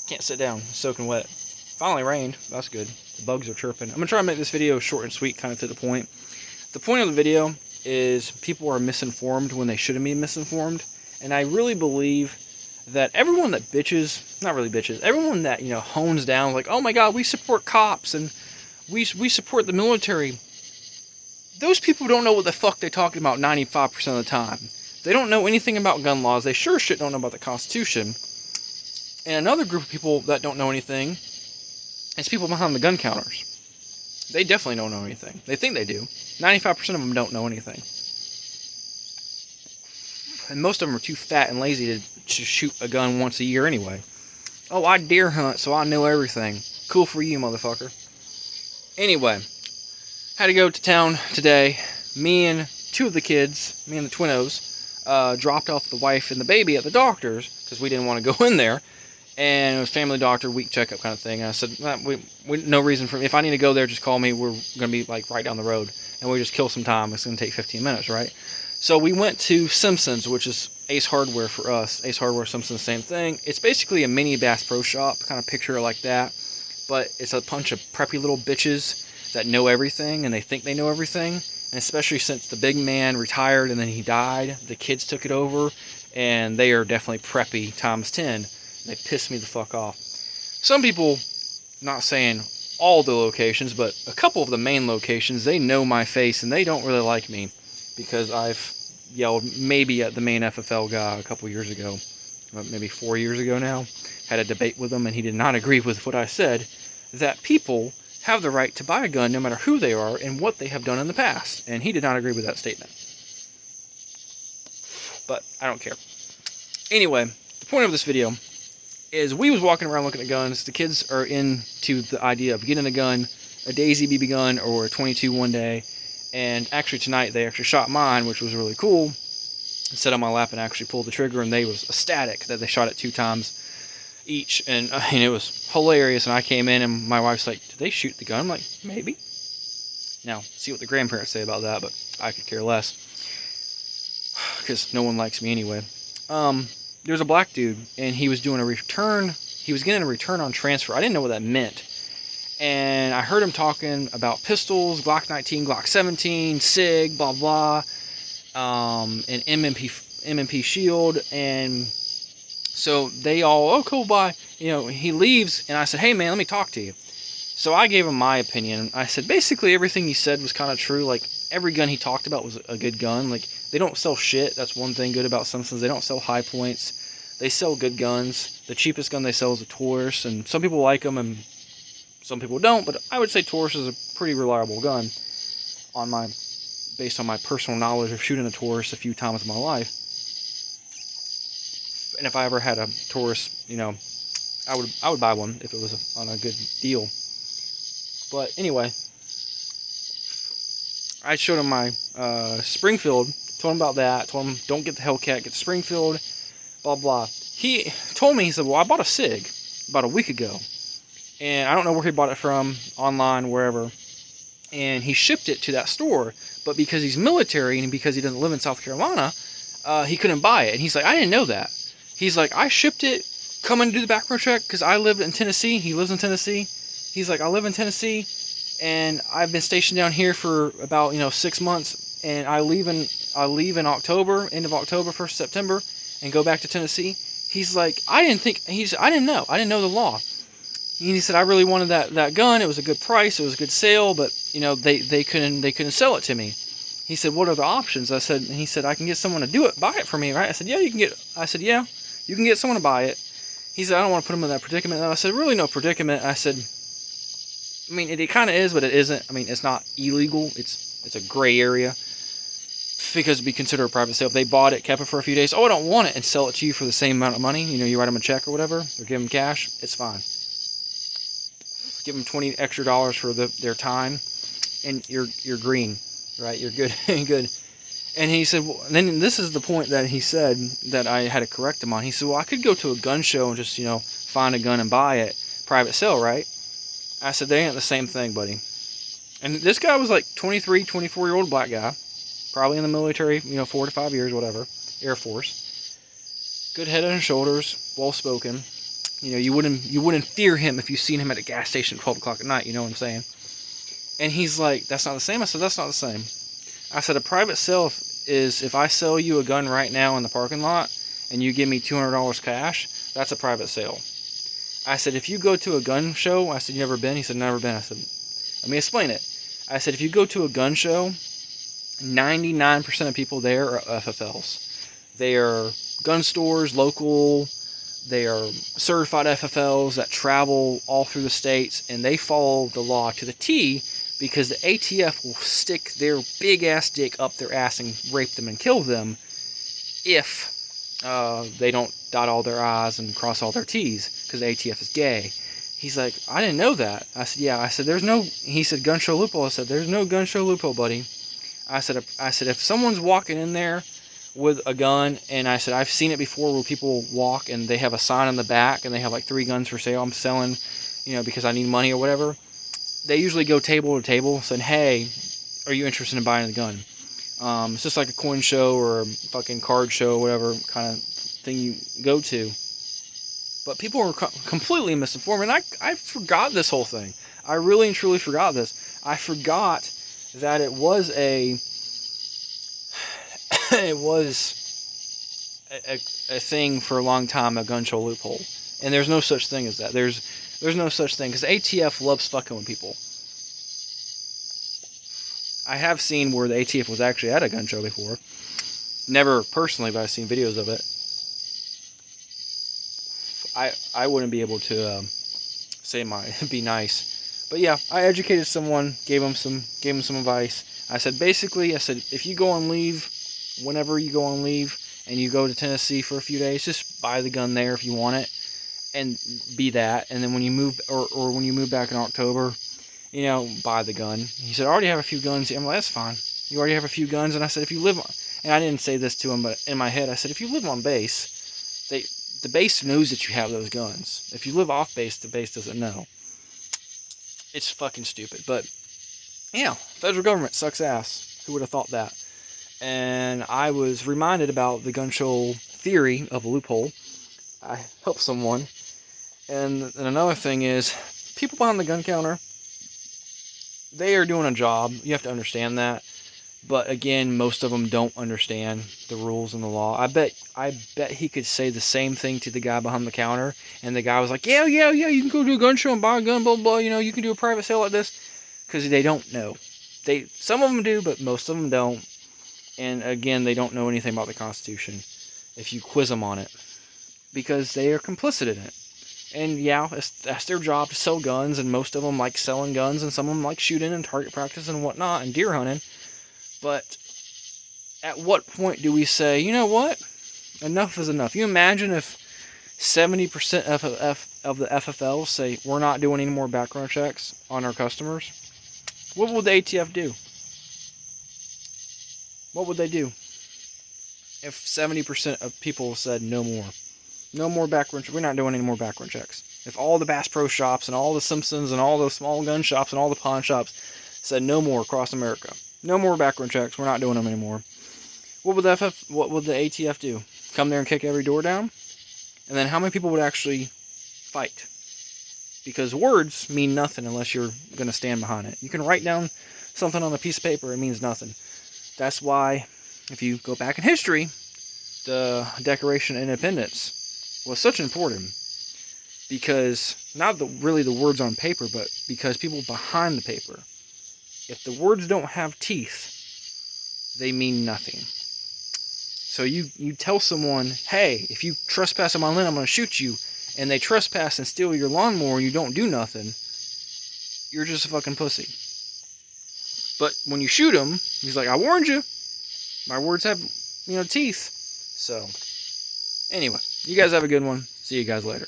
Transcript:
Can't sit down. It's soaking wet. Finally rained. That's good. The bugs are chirping. I'm going to try and make this video short and sweet, kind of to the point. The point of the video is people are misinformed when they shouldn't be misinformed. And I really believe that everyone that bitches, not really bitches, everyone that, hones down like, oh my God, we support cops and we support the military. Those people don't know what the fuck they're talking about 95% of the time. They don't know anything about gun laws. They sure shit don't know about the Constitution. And another group of people that don't know anything is people behind the gun counters. They definitely don't know anything. They think they do. 95% of them don't know anything. And most of them are too fat and lazy to shoot a gun once a year anyway. Oh, I deer hunt, so I know everything. Cool for you, motherfucker. Anyway, had to go to town today. Me and two of the kids, me and the twinnos, dropped off the wife and the baby at the doctor's because we didn't want to go in there. And it was family doctor, week checkup kind of thing. And I said, no reason for me. If I need to go there, just call me. We're going to be like right down the road. And we just kill some time. It's going to take 15 minutes, right? So we went to Simpson's, which is Ace Hardware for us. Ace Hardware, Simpson's, same thing. It's basically a mini Bass Pro Shop, kind of picture it like that. But it's a bunch of preppy little bitches that know everything, and they think they know everything. And especially since the big man retired and then he died, the kids took it over, and they are definitely preppy times 10. They piss me the fuck off. Some people, not saying all the locations, but a couple of the main locations, they know my face and they don't really like me because I've yelled maybe at the main FFL guy a couple years ago, maybe 4 years ago now. Had a debate with him and he did not agree with what I said, that people have the right to buy a gun no matter who they are and what they have done in the past. And he did not agree with that statement. But I don't care. Anyway, the point of this video is we was walking around looking at guns. The kids are into the idea of getting a gun, a Daisy BB gun or a 22 one day. And actually tonight they actually shot mine, which was really cool. Sat on my lap and actually pulled the trigger, and they was ecstatic that they shot it 2 times each. And it was hilarious. And I came in and my wife's like, did they shoot the gun? I'm like, maybe. Now, see what the grandparents say about that, but I could care less. Because no one likes me anyway. There's a black dude, and he was doing a return. He was getting a return on transfer. I didn't know what that meant. And I heard him talking about pistols, Glock 19, Glock 17, SIG, blah, blah, and M&P Shield. And so they all, oh, cool, bye. He leaves, and I said, hey, man, let me talk to you. So I gave him my opinion. I said, basically, everything he said was kind of true. Like, every gun he talked about was a good gun. Like, they don't sell shit. That's one thing good about Simpsons. They don't sell high points. They sell good guns. The cheapest gun they sell is a Taurus, and some people like them and some people don't, but I would say Taurus is a pretty reliable gun based on my personal knowledge of shooting a Taurus a few times in my life. And if I ever had a Taurus, I would buy one if it was on a good deal. But anyway, I showed him my Springfield, told him about that, told him don't get the Hellcat, get the Springfield, blah, blah. He told me, he said, well, I bought a SIG about a week ago. And I don't know where he bought it from, online, wherever. And he shipped it to that store. But because he's military and because he doesn't live in South Carolina, he couldn't buy it. And he's like, I didn't know that. He's like, I shipped it, come and do the background check, because I live in Tennessee. He lives in Tennessee. He's like, I live in Tennessee, and I've been stationed down here for about 6 months. And I leave in October, end of October, 1st September, and go back to Tennessee. He's like, I didn't know. I didn't know the law. And he said, I really wanted that gun. It was a good price. It was a good sale, but they couldn't sell it to me. He said, what are the options? He said, I can get someone to buy it for me, right? I said, yeah, you can get someone to buy it. He said, I don't want to put him in that predicament. And I said, really no predicament. I said, I mean, it kind of is, but it isn't. I mean, it's not illegal. It's a gray area because it'd be considered a private sale. If they bought it, kept it for a few days, oh, I don't want it, and sell it to you for the same amount of money. You write them a check or whatever, or give them cash. It's fine. Give them $20 extra for their time, and you're green, right? You're good. Good. And he said, well, then this is the point that he said that I had to correct him on. He said, well, I could go to a gun show and just find a gun and buy it, private sale, right? I said, they ain't the same thing, buddy. And this guy was like 23, 24-year-old black guy, probably in the military, 4 to 5 years, whatever, Air Force. Good head and shoulders, well spoken. You know, you wouldn't fear him if you seen him at a gas station at 12 o'clock at night. You know what I'm saying? And he's like, that's not the same. I said, that's not the same. I said, a private sale is if I sell you a gun right now in the parking lot and you give me $200 cash, that's a private sale. I said, if you go to a gun show, I said, you never been? He said, never been. I said, let me explain it. I said, if you go to a gun show, 99% of people there are FFLs. They are gun stores, local. They are certified FFLs that travel all through the states, and they follow the law to the T because the ATF will stick their big-ass dick up their ass and rape them and kill them if they don't dot all their I's and cross all their T's because the ATF is gay. He's like, I didn't know that. I said, yeah. I said, there's no... He said, gun show loophole. I said, there's no gun show loophole, buddy. I said, if someone's walking in there with a gun, and I said, I've seen it before where people walk and they have a sign on the back and they have like 3 guns for sale. I'm selling, you know, because I need money or whatever. They usually go table to table saying, hey, are you interested in buying the gun? It's just like a coin show or a fucking card show or whatever kind of thing you go to. But people were completely misinformed, and I forgot this whole thing. I really and truly forgot this. I forgot that it was a thing for a long time, a gun show loophole. And there's no such thing as that. There's no such thing, because ATF loves fucking with people. I have seen where the ATF was actually at a gun show before. Never personally, but I've seen videos of it. I wouldn't be able to say be nice. But yeah, I educated someone, gave him some advice. I said, basically, if you go on leave, whenever you go on leave, and you go to Tennessee for a few days, just buy the gun there if you want it, and be that. And then when you move, or when you move back in October, you know, buy the gun. He said, I already have a few guns. I'm like, that's fine. You already have a few guns. And I said, if you live on, and I didn't say this to him, but in my head, I said, if you live on base, the base knows that you have those guns. If you live off base, the base doesn't know. It's fucking stupid. But, yeah, federal government sucks ass. Who would have thought that? And I was reminded about the gun show theory of a loophole. I helped someone. And another thing is, people behind the gun counter, they are doing a job. You have to understand that. But again, most of them don't understand the rules and the law. I bet he could say the same thing to the guy behind the counter, and the guy was like, yeah, you can go to a gun show and buy a gun, blah, blah, you know, you can do a private sale like this. Because they don't know. Some of them do, but most of them don't. And again, they don't know anything about the Constitution if you quiz them on it. Because they are complicit in it. And yeah, that's their job to sell guns, and most of them like selling guns, and some of them like shooting and target practice and whatnot, and deer hunting. But at what point do we say, you know what? Enough is enough. You imagine if 70% of the FFLs say, we're not doing any more background checks on our customers. What would the ATF do? What would they do if 70% of people said no more? No more background checks. We're not doing any more background checks. If all the Bass Pro shops and all the Simpsons and all the small gun shops and all the pawn shops said no more across America. No more background checks. We're not doing them anymore. What would the ATF do? Come there and kick every door down? And then how many people would actually fight? Because words mean nothing unless you're going to stand behind it. You can write down something on a piece of paper. It means nothing. That's why, if you go back in history, the Declaration of Independence was such important. Because, not really the words on paper, but because people behind the paper. If the words don't have teeth, they mean nothing. So you tell someone, hey, if you trespass on my land, I'm going to shoot you. And they trespass and steal your lawnmower and you don't do nothing. You're just a fucking pussy. But when you shoot him, he's like, I warned you. My words have, teeth. So, anyway, you guys have a good one. See you guys later.